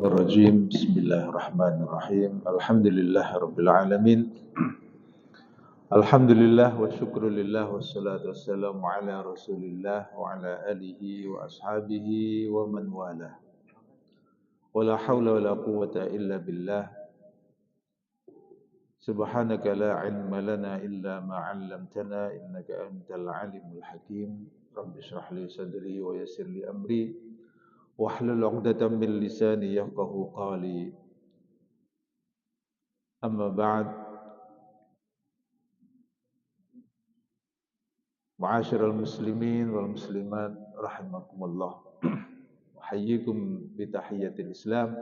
Syaitanirrajim. Bismillahirrahmanirrahim. Alhamdulillahirabbil alamin. Alhamdulillah wa syukrulillah wassalatu wassalamu ala Rasulillah wa ala alihi wa ashabihi wa man walah. Wala haula wala quwwata illa billah. Subhanaka la ilma lana illa ma 'allamtana innaka antal alimul hakim. Rabbi shrah li sadri wa yassir li amri. Wahlul 'uqdatam min lisani yafqahu qawli. Amma ba'd. Ma'asyiral muslimin wal muslimat rahimakumullah. Uhayyikum bi tahiyyatil Islam.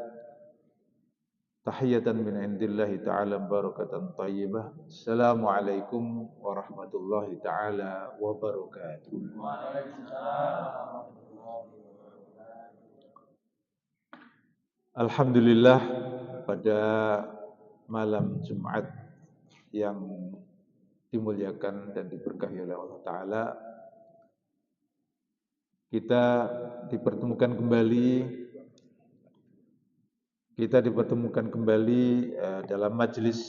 Tahiyatan min indillahi ta'ala barakatan thayyibah. Assalamualaikum warahmatullahi ta'ala wabarakatuh. Alhamdulillah, pada malam Jumat yang dimuliakan dan diberkahi oleh Allah Ta'ala, kita dipertemukan kembali dalam majelis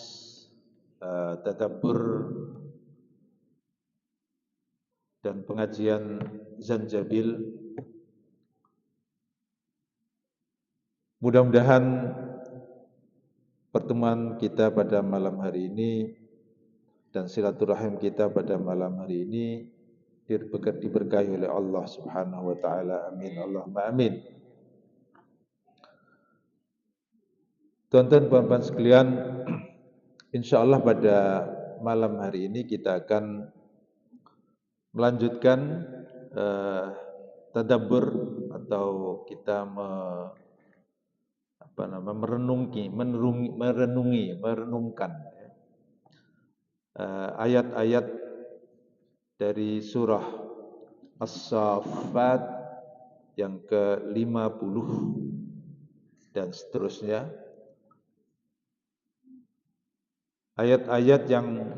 tadabbur dan pengajian Zanjabil. Mudah-mudahan pertemuan kita pada malam hari ini dan silaturahim kita pada malam hari ini diberkahi oleh Allah Subhanahu wa taala. Amin Allahumma amin. Tuan-tuan puan-puan sekalian, insyaallah pada malam hari ini kita akan melanjutkan tadabbur atau kita merenungkan ayat-ayat dari surah As-Saffat yang ke-50 dan seterusnya. Ayat-ayat yang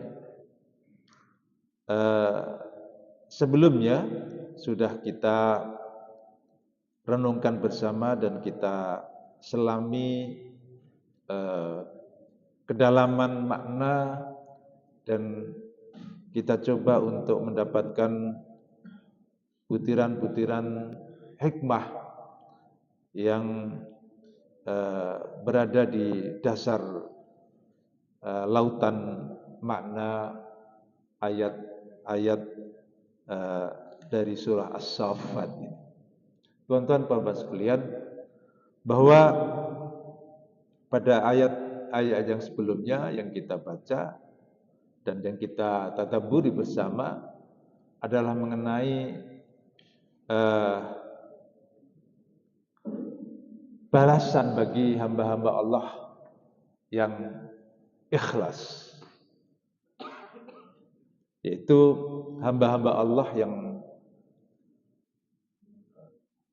sebelumnya sudah kita renungkan bersama dan kita selami kedalaman makna, dan kita coba untuk mendapatkan butiran-butiran hikmah yang berada di dasar lautan makna ayat-ayat dari surah As-Saffat ini. Tuan-tuan puan-puan sekalian, bahwa pada ayat-ayat yang sebelumnya yang kita baca dan yang kita tadabburi bersama adalah mengenai balasan bagi hamba-hamba Allah yang ikhlas, yaitu hamba-hamba Allah yang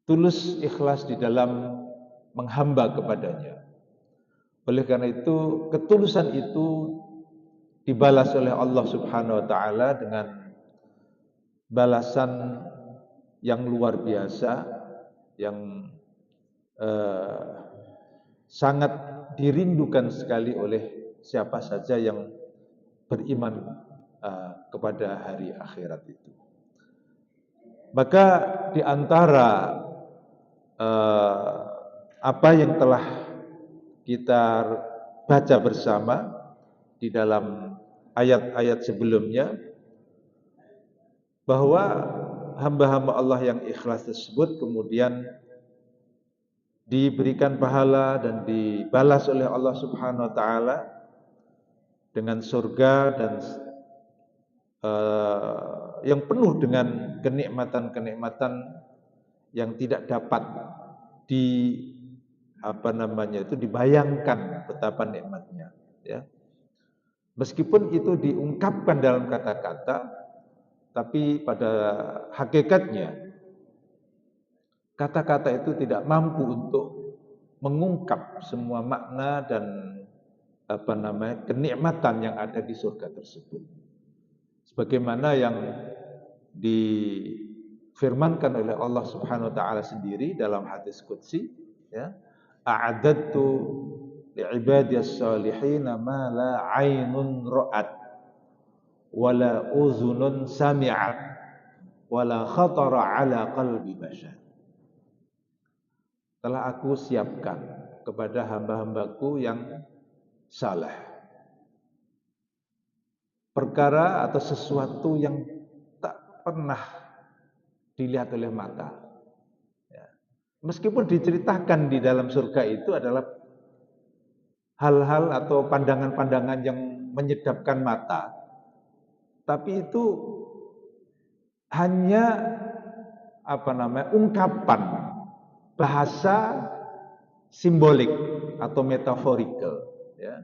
tulus ikhlas di dalam menghamba kepadanya. Oleh karena itu, ketulusan itu dibalas oleh Allah Subhanahu wa taala dengan balasan yang luar biasa, yang sangat dirindukan sekali oleh siapa saja yang beriman kepada hari akhirat itu. Maka di antara apa yang telah kita baca bersama di dalam ayat-ayat sebelumnya, bahwa hamba-hamba Allah yang ikhlas tersebut kemudian diberikan pahala dan dibalas oleh Allah Subhanahu wa taala dengan surga dan yang penuh dengan kenikmatan-kenikmatan yang tidak dapat dibayangkan betapa nikmatnya, ya. Meskipun itu diungkapkan dalam kata-kata, tapi pada hakikatnya kata-kata itu tidak mampu untuk mengungkap semua makna dan kenikmatan yang ada di surga tersebut. Sebagaimana yang difirmankan oleh Allah Subhanahu wa taala sendiri dalam hadis qudsi, ya. a'adattu li'ibadiyas shalihin ma la 'ainun ra'at wala uzunun sami'at wala khatara 'ala qalbi bashar. Telah aku siapkan kepada hamba-hambaku yang saleh perkara atau sesuatu yang tak pernah dilihat oleh mata. Ya. Meskipun diceritakan di dalam surga itu adalah hal-hal atau pandangan-pandangan yang menyedapkan mata, tapi itu hanya ungkapan bahasa simbolik atau metaforikal, ya,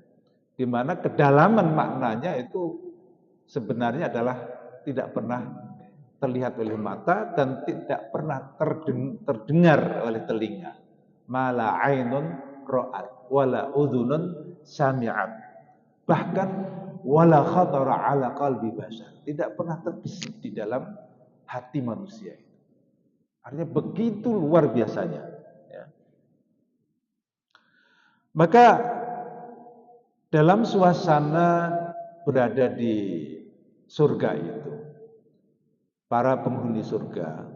di mana kedalaman maknanya itu sebenarnya adalah tidak pernah terlihat oleh mata dan tidak pernah terdengar oleh telinga. Mala ainun ra'at wala udhunun sami'at. Bahkan wala khatara ala qalbi bashar. Tidak pernah terbesit di dalam hati manusia itu. Artinya begitu luar biasanya, ya. Maka dalam suasana berada di surga itu, para penghuni surga,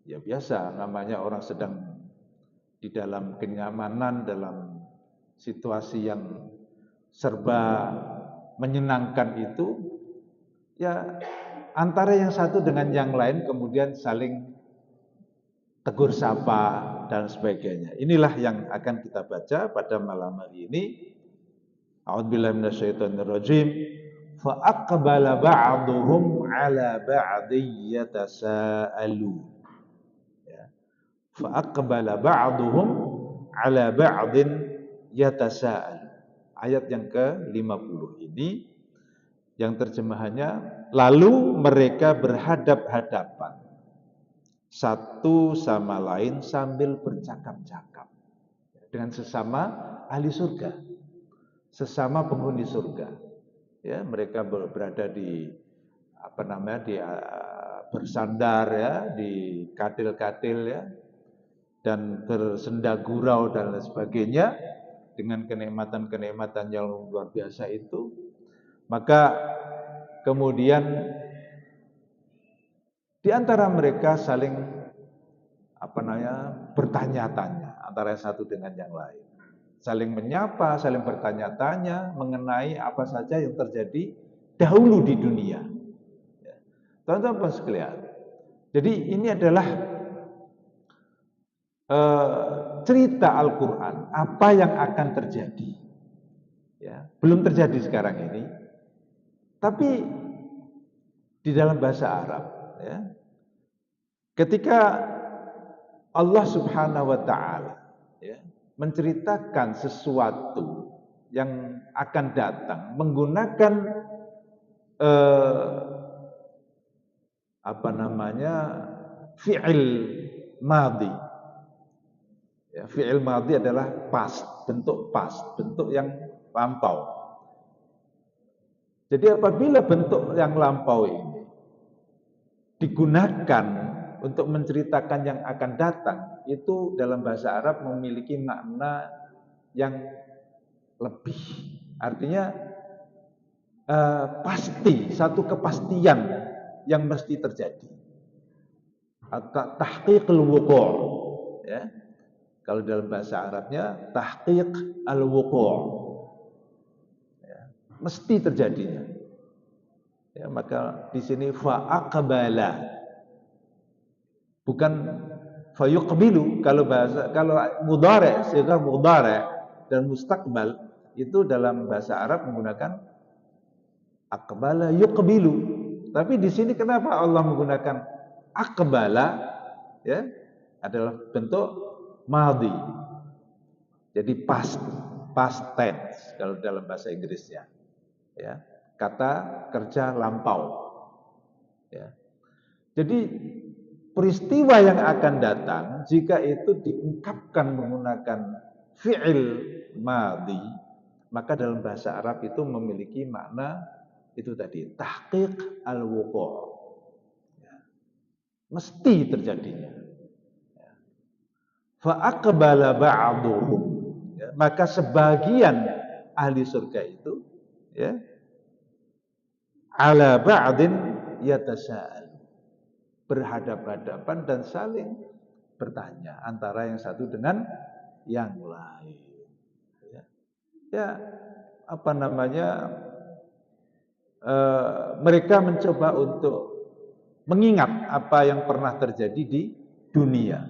ya biasa namanya orang sedang di dalam kenyamanan, dalam situasi yang serba menyenangkan itu, ya antara yang satu dengan yang lain kemudian saling tegur sapa dan sebagainya. Inilah yang akan kita baca pada malam hari ini. A'udzubillahi minasyaitonirrajim. Fa aqbala ba'dhum 'ala ba'din yatasaalun. Ya. Fa aqbala ba'dhum 'ala ba'din yatasaalun. Ayat yang ke-50 ini yang terjemahannya, lalu mereka berhadap-hadapan satu sama lain sambil bercakap-cakap dengan sesama ahli surga, sesama penghuni surga. Ya, mereka berada di bersandar ya di katil-katil ya, dan bersenda gurau dan lain sebagainya dengan kenikmatan-kenikmatan yang luar biasa itu. Maka kemudian di antara mereka saling bertanya-tanya antara yang satu dengan yang lain. Saling menyapa, saling bertanya-tanya mengenai apa saja yang terjadi dahulu di dunia. Teman-teman sekalian, jadi ini adalah cerita Al-Quran, apa yang akan terjadi. Ya, belum terjadi sekarang ini, tapi di dalam bahasa Arab, ya, ketika Allah Subhanahu wa Ta'ala ya, menceritakan sesuatu yang akan datang menggunakan fi'il madhi. Ya, fi'il madhi adalah past, bentuk yang lampau. Jadi apabila bentuk yang lampau ini digunakan untuk menceritakan yang akan datang, itu dalam bahasa Arab memiliki makna yang lebih. Artinya pasti, satu kepastian yang mesti terjadi. Tahqiqul wuqu', ya. Kalau dalam bahasa Arabnya tahqiq al-wuqu'. Ya, mesti terjadinya. Ya, maka di sini fa'aqbala, bukan fayuqbilu. Kalau mudhari', sighah mudhari' dan mustaqbal itu dalam bahasa Arab menggunakan aqbala yuqbilu. Tapi di sini kenapa Allah menggunakan aqbala? Ya, adalah bentuk madhi. Jadi past tense kalau dalam bahasa Inggrisnya. Ya, kata kerja lampau. Ya. Jadi peristiwa yang akan datang jika itu diungkapkan menggunakan fi'il madhi, maka dalam bahasa Arab itu memiliki makna itu tadi, tahqiq al-wuqu'. Ya. Mesti terjadinya. Ya. Fa aqbala ba'dhum. ya, maka sebagian ahli surga itu ya ala ba'din yatasa'al, berhadap-hadapan dan saling bertanya antara yang satu dengan yang lain. Ya, ya apa namanya? Mereka mencoba untuk mengingat apa yang pernah terjadi di dunia.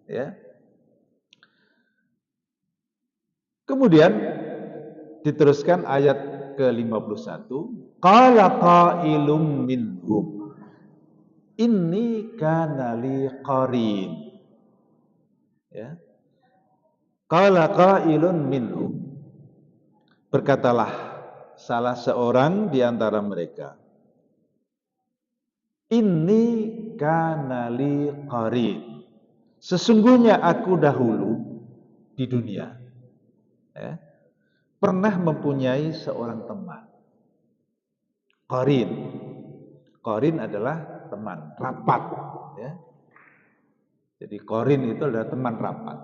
Ya. Kemudian diteruskan ayat ke-51, qala qailum minhum inni kana li qarin. Ya. Qala qailun minhum, berkatalah salah seorang di antara mereka, inni kana li qarin, sesungguhnya aku dahulu di dunia ya, pernah mempunyai seorang teman. Qarin. Qarin adalah teman rapat ya. Jadi qarin itu adalah teman rapat.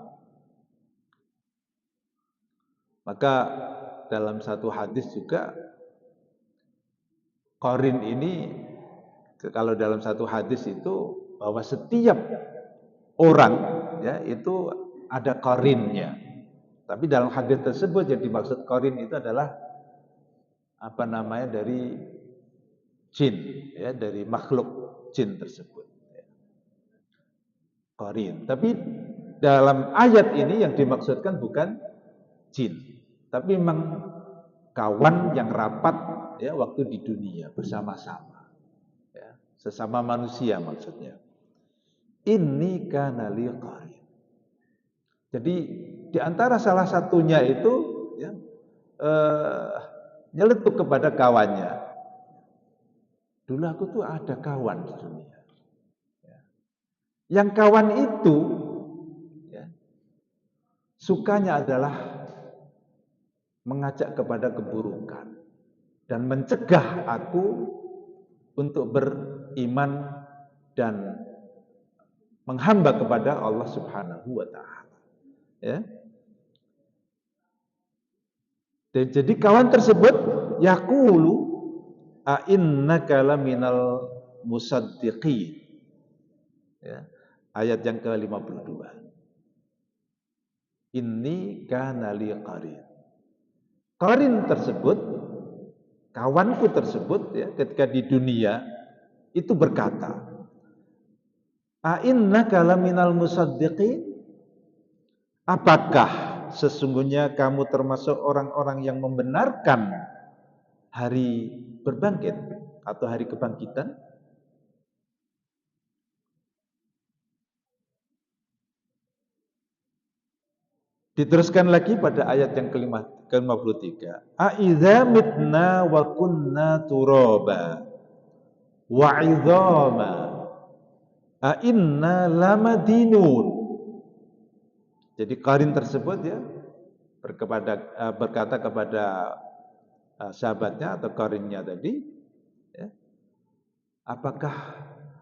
Maka dalam satu hadis juga qarin ini, kalau dalam satu hadis itu bahwa setiap orang ya itu ada qarinnya. Tapi dalam hadis tersebut yang dimaksud qarin itu adalah apa namanya, dari jin ya, dari makhluk jin tersebut. Qarin. Tapi dalam ayat ini yang dimaksudkan bukan jin, tapi memang kawan yang rapat ya waktu di dunia bersama-sama. Ya, sesama manusia maksudnya. Inni kana li qarin. Jadi di antara salah satunya itu ya, nyeletuk kepada kawannya. Dulu aku tuh ada kawan di dunia. Ya. Yang kawan itu ya, sukanya adalah mengajak kepada keburukan dan mencegah aku untuk beriman dan menghamba kepada Allah Subhanahu wa taala. Ya. Dan jadi kawan tersebut yaqulu a innaka laminal musaddiqin. Ya. Ayat yang ke-52. Inni kana li qarin. Qarin tersebut, kawanku tersebut ya, ketika di dunia itu berkata, a innaka laminal musaddiqin? Apakah sesungguhnya kamu termasuk orang-orang yang membenarkan hari berbangkit atau hari kebangkitan? Diteruskan lagi pada ayat yang ke-53. A idza mitna wa kunna turaba wa 'idhama a inna lamadinun. Jadi qarin tersebut ya berkata kepada sahabatnya atau qarinnya tadi ya, apakah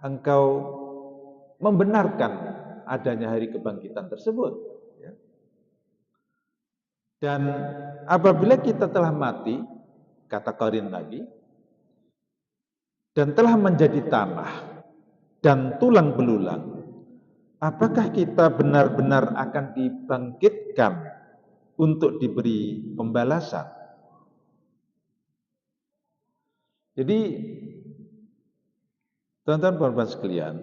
engkau membenarkan adanya hari kebangkitan tersebut ya? Dan apabila kita telah mati, kata qarin lagi, dan telah menjadi tanah dan tulang belulang, apakah kita benar-benar akan dibangkitkan untuk diberi pembalasan? Jadi teman-teman sekalian,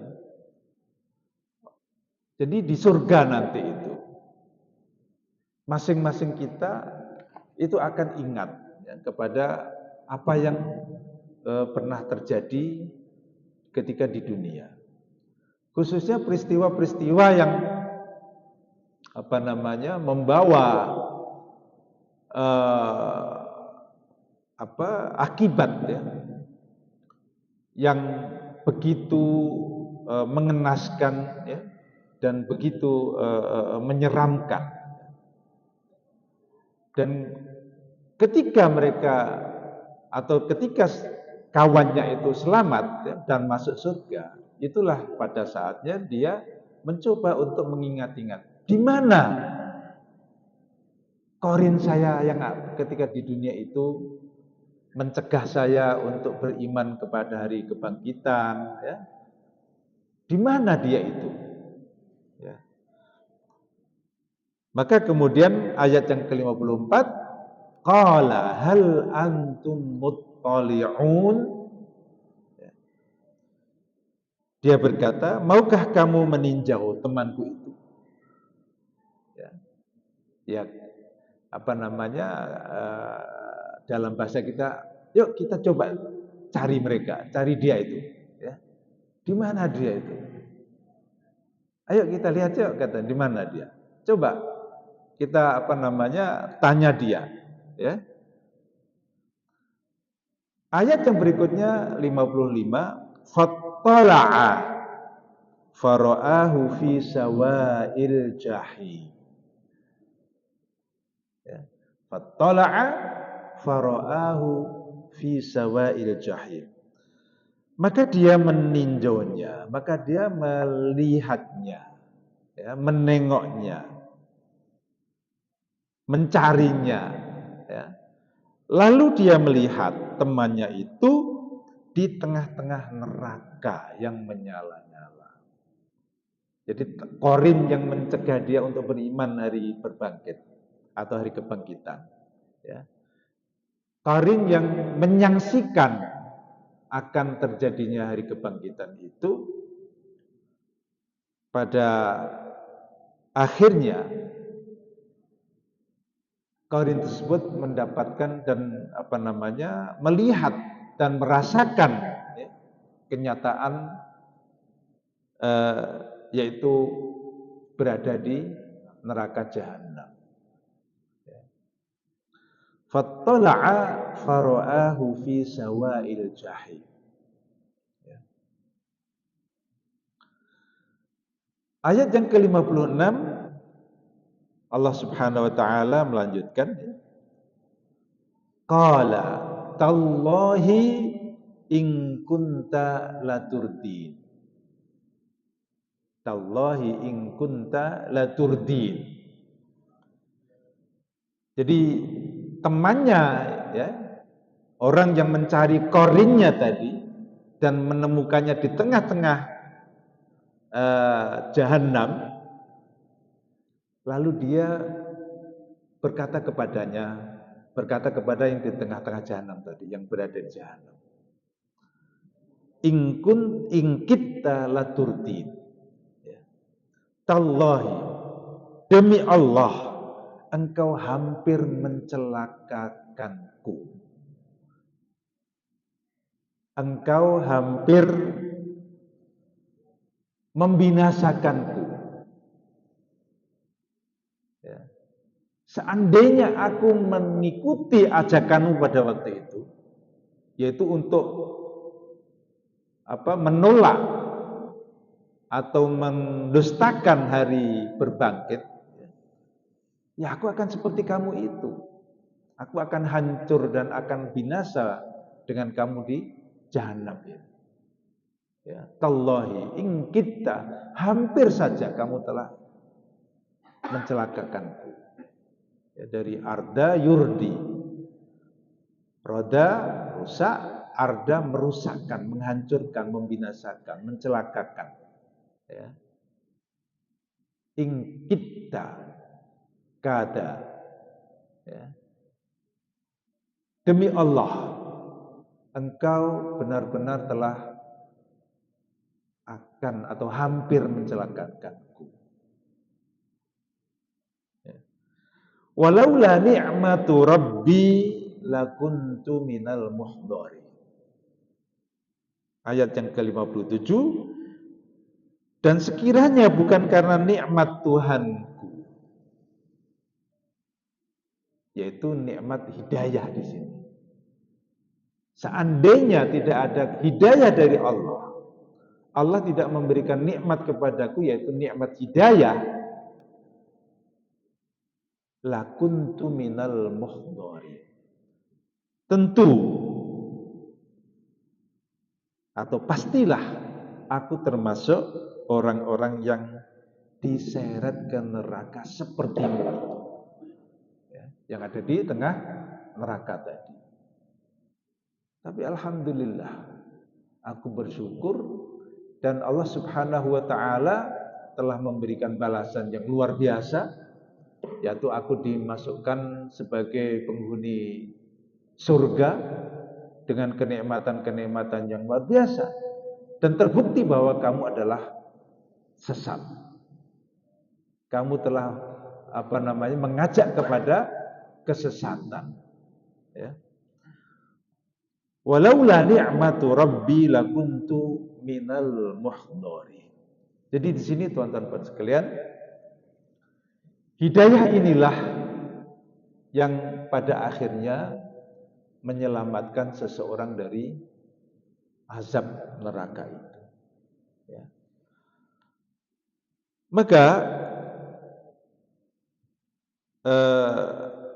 jadi di surga nanti itu masing-masing kita itu akan ingat ya, kepada apa yang pernah terjadi ketika di dunia. Khususnya peristiwa-peristiwa yang apa namanya membawa akibat ya, yang begitu mengenaskan ya, dan begitu menyeramkan. Dan ketika mereka atau ketika kawannya itu selamat ya, dan masuk surga, itulah pada saatnya dia mencoba untuk mengingat-ingat di mana Korin saya yang ketika di dunia itu mencegah saya untuk beriman kepada hari kebangkitan, ya. Di mana dia itu? Ya. Maka kemudian ayat yang ke-54, qala hal antum muttali'un. Dia berkata, maukah kamu meninjau temanku itu? Ya, ya apa namanya, dalam bahasa kita, yuk kita coba cari mereka, cari dia itu. Ya. Di mana dia itu? Ayo kita lihat yuk, kata, di mana dia? Coba kita apa namanya, tanya dia. Ya. Ayat yang berikutnya 55, fattala'a fara'ahu fi sawa'il jahim. Ya. Fattala'a fara'ahu fi sawa'il jahim. Maka dia meninjaunya, maka dia melihatnya, ya, menengoknya, mencarinya, ya. Lalu dia melihat temannya itu di tengah-tengah neraka yang menyala-nyala. Jadi korin yang mencegah dia untuk beriman hari berbangkit atau hari kebangkitan. Ya. Korin yang menyaksikan akan terjadinya hari kebangkitan itu pada akhirnya korin tersebut mendapatkan dan apa namanya, melihat dan merasakan, ya, kenyataan, yaitu berada di neraka jahanam. Fattala'a fara'ahu fi sawa'il jahim. Ayat yang ke-56 Allah Subhanahu wa taala melanjutkan, qala tallahi in kunta laturdin. Tallahi in kunta laturdin. Jadi temannya, ya, orang yang mencari korinnya tadi dan menemukannya di tengah-tengah jahanam, lalu dia berkata kepada yang di tengah-tengah jahanam tadi, yang berada di jahanam, in kita laturdin, ya. Tallahi, demi Allah, engkau hampir mencelakakanku. Engkau hampir membinasakanku. Ya. Seandainya aku mengikuti ajakanmu pada waktu itu, yaitu untuk menolak atau mendustakan hari berbangkit, ya aku akan seperti kamu itu. Aku akan hancur dan akan binasa dengan kamu di jahanam. Ya, tallahi in kita, hampir saja kamu telah mencelakakanku. Ya, dari arda yurdi. Roda rusak, arda merusakkan, menghancurkan, membinasakan, mencelakakan. Ya. In kita kada. Ya. Demi Allah, engkau benar-benar telah akan atau hampir mencelakakanku. Ya. Walaula ni'matu rabbi lakuntu minal muhdari. Ayat yang ke-57, dan sekiranya bukan karena nikmat Tuhanku, yaitu nikmat hidayah di sini. Seandainya tidak ada hidayah dari Allah, Allah tidak memberikan nikmat kepadaku, yaitu nikmat hidayah, lakuntu minal muhdari. Tentu atau pastilah aku termasuk orang-orang yang diseret ke neraka seperti itu. Ya. yang ada di tengah neraka tadi. Tapi alhamdulillah, aku bersyukur dan Allah Subhanahu wa taala telah memberikan balasan yang luar biasa, yaitu aku dimasukkan sebagai penghuni surga dengan kenikmatan-kenikmatan yang luar biasa, dan terbukti bahwa kamu adalah sesat. Kamu telah mengajak kepada kesesatan, ya. Walaula ni'matu rabbi lakuntu minal muhdharin. Jadi di sini tuan-tuan sekalian, hidayah inilah yang pada akhirnya menyelamatkan seseorang dari azab neraka itu. Ya. Maka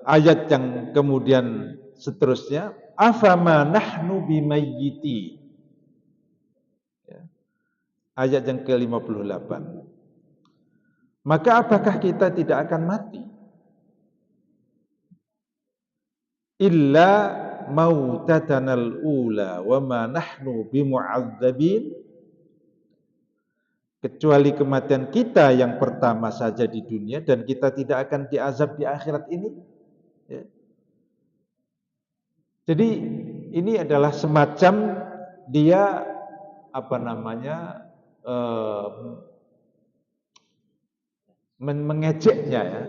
ayat yang kemudian seterusnya, afama nahnu bimayyiti. Ya. Ayat yang ke-58. Maka apakah kita tidak akan mati? Illa mautatanal ula wa ma nahnu bimu'adzabin. Kecuali kematian kita yang pertama saja di dunia dan kita tidak akan diazab di akhirat ini. Ya. Jadi ini adalah semacam dia mengejeknya, ya.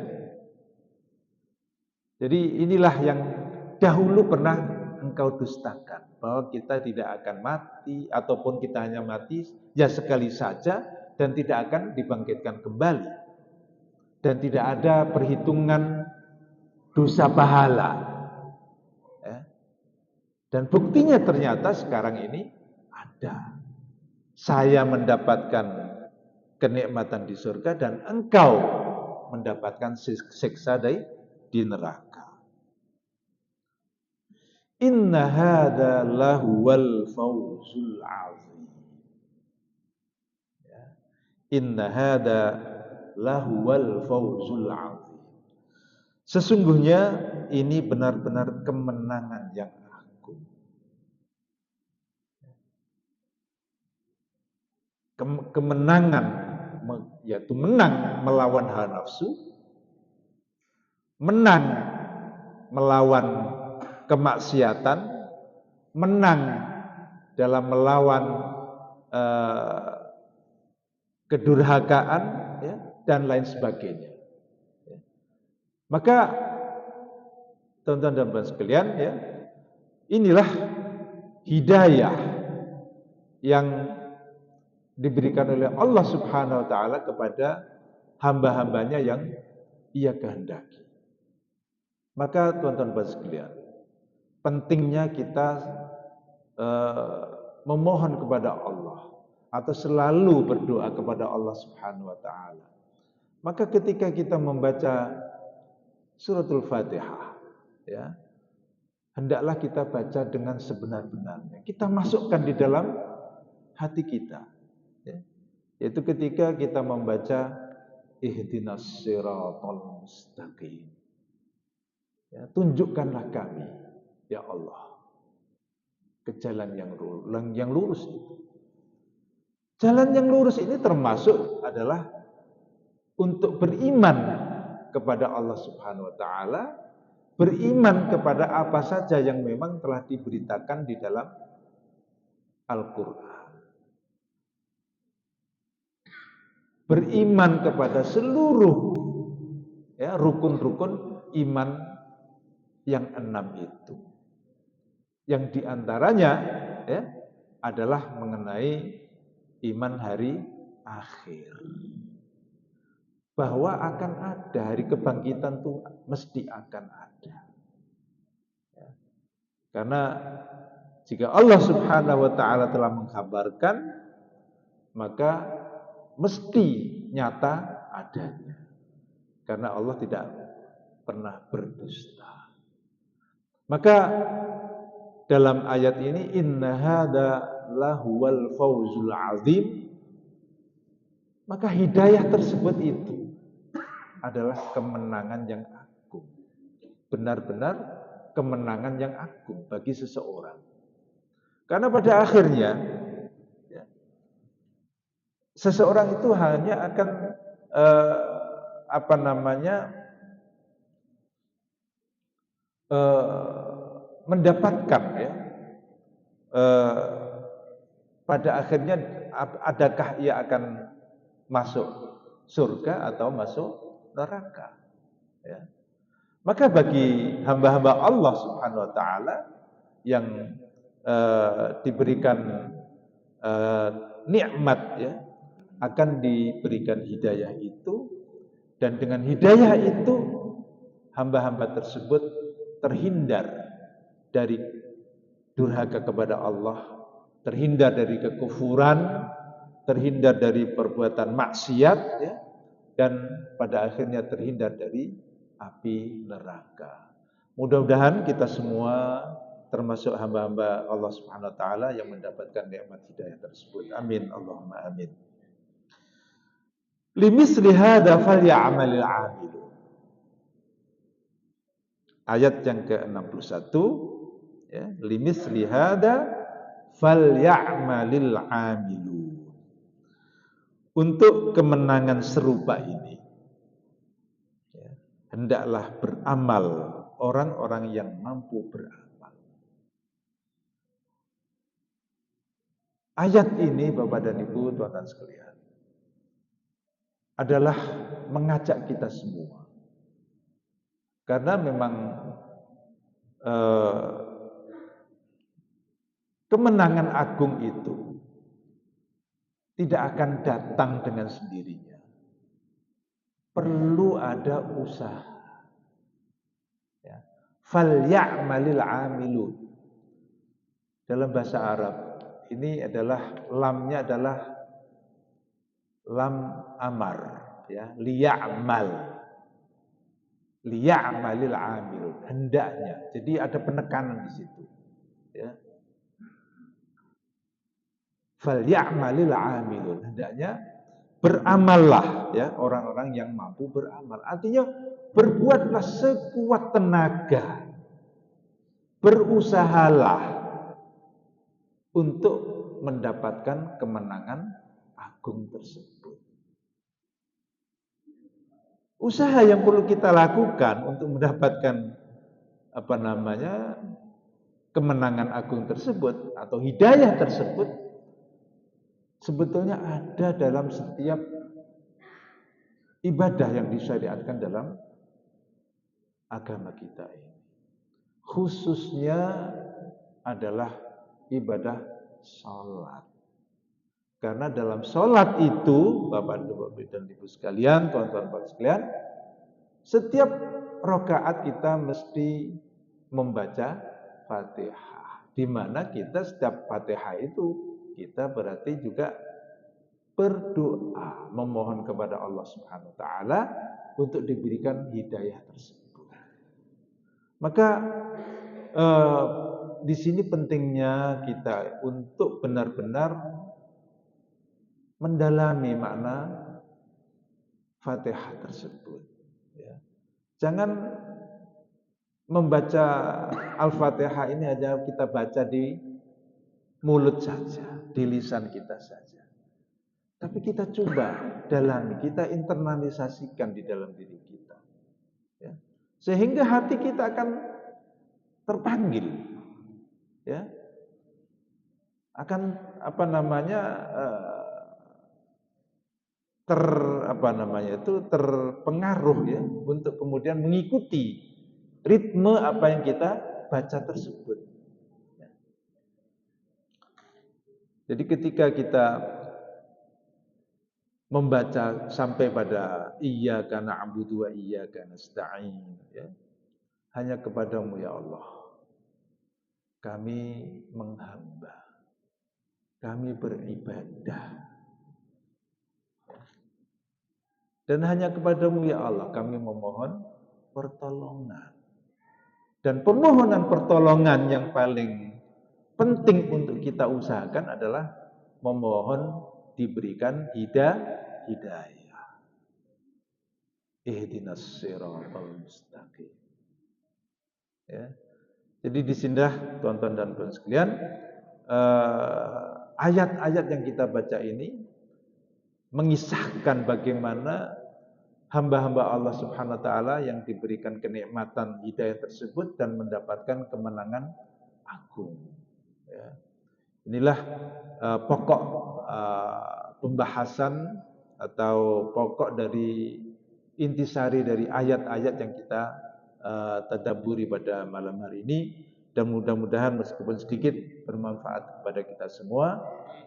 Jadi inilah yang dahulu pernah engkau dustakan, bahwa kita tidak akan mati, ataupun kita hanya mati ya sekali saja dan tidak akan dibangkitkan kembali, dan tidak ada perhitungan dosa pahala, ya. Dan buktinya ternyata sekarang ini ada. Saya mendapatkan kenikmatan di surga dan engkau mendapatkan siksa di neraka. Inna hadza lahuwal fawzul azim. Ya. Inna hadza lahuwal fawzul azim. Sesungguhnya ini benar-benar kemenangan yang agung. Kemenangan, yaitu menang melawan hawa nafsu, menang melawan kemaksiatan, menang dalam melawan kedurhakaan, ya, dan lain sebagainya. Ya. Maka teman-teman sekalian, ya, inilah hidayah yang diberikan oleh Allah Subhanahu wa taala kepada hamba-hambanya yang Ia kehendaki. Maka teman-teman sekalian, pentingnya kita memohon kepada Allah atau selalu berdoa kepada Allah Subhanahu wa taala. Maka ketika kita membaca suratul Fatihah, ya, hendaklah kita baca dengan sebenar-benarnya. Kita masukkan di dalam hati kita, ya. Yaitu ketika kita membaca ihdinas siratal mustaqim. Ya, tunjukkanlah kami, ya Allah, ke jalan yang lurus itu. Jalan yang lurus ini termasuk adalah untuk beriman kepada Allah Subhanahu wa taala, beriman kepada apa saja yang memang telah diberitakan di dalam Al-Qur'an. Beriman kepada seluruh, ya, rukun-rukun iman yang 6 itu. Yang diantaranya, ya, adalah mengenai iman hari akhir. Bahwa akan ada hari kebangkitan itu mesti akan ada. Ya. Karena jika Allah Subhanahu wa taala telah mengkabarkan, maka mesti nyata adanya. Karena Allah tidak pernah berdusta. Maka dalam ayat ini, inna hadza lahuwal fawzul azim, maka hidayah tersebut itu adalah kemenangan yang agung. benar-benar kemenangan yang agung bagi seseorang. Karena pada akhirnya ya, seseorang itu hanya akan eh, apa namanya mendapatkan ya eh, pada akhirnya adakah ia akan masuk surga atau masuk neraka ya. Maka bagi hamba-hamba Allah Subhanahu wa taala yang diberikan eh, nikmat ya, akan diberikan hidayah itu, dan dengan hidayah itu hamba-hamba tersebut terhindar dari durhaka kepada Allah, terhindar dari kekufuran, terhindar dari perbuatan maksiat ya, dan pada akhirnya terhindar dari api neraka. Mudah-mudahan kita semua termasuk hamba-hamba Allah Subhanahu wa taala yang mendapatkan nikmat hidayah tersebut. Amin Allahumma amin. Limisli hadza falyamalil 'amilun. Ayat yang ke-61 ya, limisli hadza falyamalil 'amilun. Untuk kemenangan serupa ini ya, hendaklah beramal orang-orang yang mampu beramal. Ayat ini Bapak dan Ibu, tuan-tuan sekalian, adalah mengajak kita semua. Karena memang kemenangan agung itu tidak akan datang dengan sendirinya. Perlu ada usaha. Ya. Falyamalil 'amilun. Dalam bahasa Arab ini adalah lamnya adalah lam amar ya, liya'mal. Liya'malil 'amilun, hendaknya. Jadi ada penekanan di situ. Ya. Falyamalil 'amilun, hendaknya beramallah ya orang-orang yang mampu beramal. Artinya berbuatlah sekuat tenaga. Berusahalah untuk mendapatkan kemenangan agung tersebut. Usaha yang perlu kita lakukan untuk mendapatkan kemenangan agung tersebut atau hidayah tersebut sebetulnya ada dalam setiap ibadah yang disyariatkan dalam agama kita ini. Khususnya adalah ibadah sholat. Karena dalam sholat itu, Bapak dan Ibu sekalian, tuan-tuan sekalian, setiap rakaat kita mesti membaca Fatihah. Di mana kita setiap Fatihah itu kita berarti juga berdoa, memohon kepada Allah Subhanahu wa taala untuk diberikan hidayah tersebut. Maka di sini pentingnya kita untuk benar-benar mendalami makna Fatihah tersebut. Ya. Jangan membaca Al-Fatihah ini hanya kita baca di mulut saja, di lisan kita saja. Tapi kita coba dalami, kita internalisasikan di dalam diri kita. Ya. Sehingga hati kita akan terpanggil. Ya. Akan terpengaruh ya untuk kemudian mengikuti ritme apa yang kita baca tersebut. Ya. Jadi ketika kita membaca sampai pada iyyaka na'budu wa iyyaka nasta'in ya. Hanya kepadamu ya Allah kami menghamba, kami beribadah. Dan hanya kepadamu ya Allah kami memohon pertolongan. Dan permohonan pertolongan yang paling penting untuk kita usahakan adalah memohon diberikan hidayah. Ihdinas siratal mustaqim. Ya. Jadi di sini tuan-tuan dan puan sekalian, ayat-ayat yang kita baca ini mengisahkan bagaimana hamba-hamba Allah Subhanahu wa taala yang diberikan kenikmatan hidayah tersebut dan mendapatkan kemenangan agung. Ya. Inilah pokok pembahasan atau pokok dari intisari dari ayat-ayat yang kita tadabburi pada malam hari ini, dan mudah-mudahan meskipun sedikit bermanfaat kepada kita semua,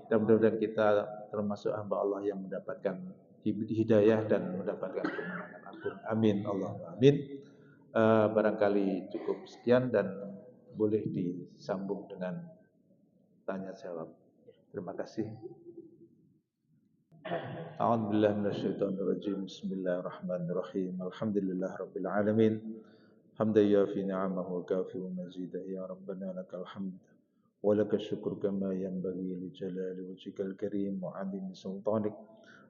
dan mudah-mudahan kita termasuk hamba Allah yang mendapatkan hidayah dan mendapatkan kemenangan agung. Amin Allahumma amin. Barangkali cukup sekian dan boleh disambung dengan tanya jawab. Terima kasih. A'udzu billahi minasyaitonir rajim. Bismillahirrahmanirrahim. Alhamdulillahirabbil alamin. Hamdan yafi ni'amahu wa kafi mazidah ya rabbana lakal hamd wa lakal syukru kama yanbaghi li jalali wajhikal karim wa 'azimi sultanik.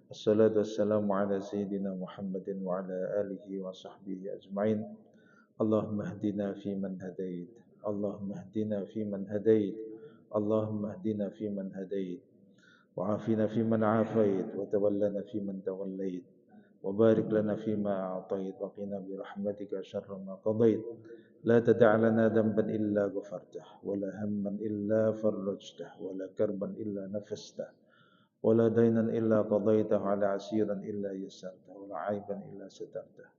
Wassalatu wassalamu ala sayyidina Muhammadin wa ala alihi wa sahbihi ajma'in. Allahumma hdina fi man hadait. Allahumma hdina fi man hadait. Allahumma hdina fi man hadait. وعافنا فيمن عافيت وتولنا فيمن توليت وبارك لنا فيما أعطيت وقنا برحمتك شر ما قضيت لا تدع لنا ذنبا إلا غفرته ولا هما إلا فرجته ولا كربا إلا نفسته ولا دينا إلا قضيته على عسيرا إلا يسرته ولا عيبا إلا سترته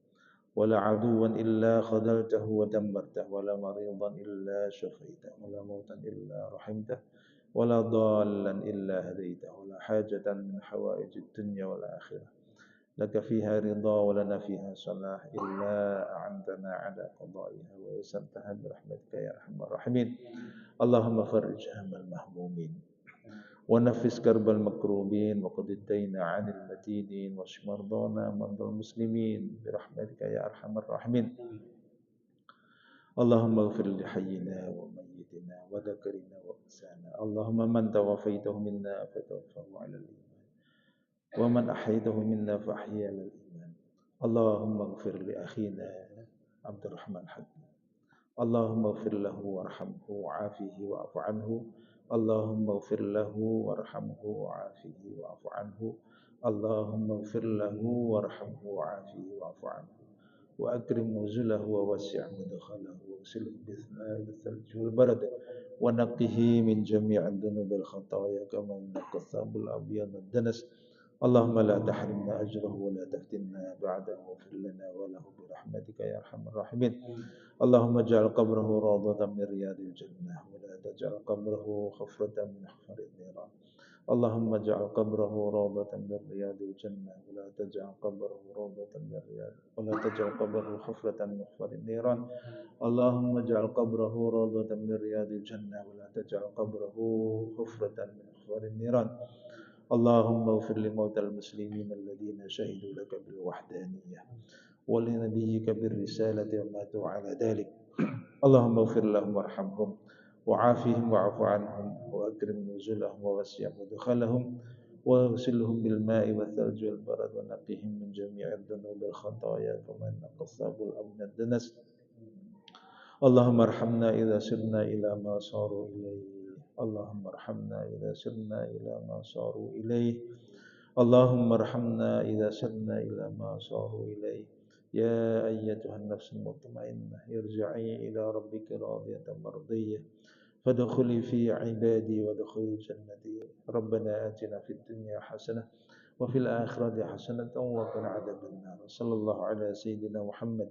ولا عدوا إلا خذلته ودمرته ولا مريضا إلا شفيته ولا موتا إلا رحمته ولا ضالا إلا هديته ولا حاجة من حوائج الدنيا والآخرة لك فيها رضا ولنا فيها صلاح إلا أعنتنا على قضائها ويسرتها برحمتك يا أرحم الراحمين. اللهم فرج هم المهمومين ونفس كرب المكروبين وقض الدين عن المدينين واشف مرضانا مرضى المسلمين برحمتك يا أرحم الراحمين. اللهم اغفر لحينا وميتنا وذكرنا وأنسانا. اللهم من توفيته منا فتوفه على الإيمان ومن أحييته منا فأحيي على الإيمان. اللهم اغفر لأخينا عبد الرحمن حقي. اللهم اغفر له وارحمه وعافه واعف عنه. اللهم اغفر له وارحمه وعافه واعف عنه. اللهم اغفر له وارحمه وعافه واعف عنه وأكرم نزله ووسع مدخله واغسله بالماء والثلج والبرد ونقه من جميع الذنوب والخطايا كما ينقى الثوب الأبيض من الدنس. اللهم لا تحرمنا أجره ولا تفتنا بعده واغفر لنا وله برحمتك يا أرحم الراحمين. اللهم اجعل قبره روضة من رياض الجنة ولا تجعل قبره خفرة من حفر النيران. اللهم اجعل قبره روضة من رياض الجنة ولا تجعل قبره روضة من رياض ولا تجعل قبره حفرة من حفر النيران. اللهم اجعل قبره روضة من رياض الجنة ولا تجعل قبره حفرة من حفر النيران. اللهم اغفر لموتى المسلمين الذين شهدوا لك بالوحدانية ولنبيك بالرسالة وماتوا على ذلك. اللهم اغفر لهم وارحمهم وعافهم واعف عنهم وأكرم نزلهم ووسع مدخلهم واغسلهم بالماء والثلج والبرد ونقهم من جميع الذنوب والخطايا كما ينقى الثوب الأبيض من الدنس. اللهم ارحمنا إذا سرنا إلى ما صاروا إليه. اللهم ارحمنا إذا سرنا إلى ما صاروا إليه. اللهم ارحمنا إذا سرنا إلى ما صاروا إليه. يا أيتها النفس المطمئنة ارجعي إلى ربك راضية مرضية فادخلي في عبادي وادخلي جنتي. ربنا آتنا في الدنيا حسنة وفي الآخرة حسنة وقنا عذاب النار. صلى الله على سيدنا محمد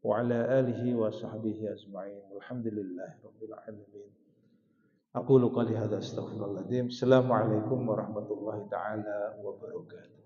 وعلى آله وصحبه أجمعين. والحمد لله رب العالمين. أقول قولي هذا أستغفر الله العظيم. السلام عليكم ورحمة الله تعالى وبركاته.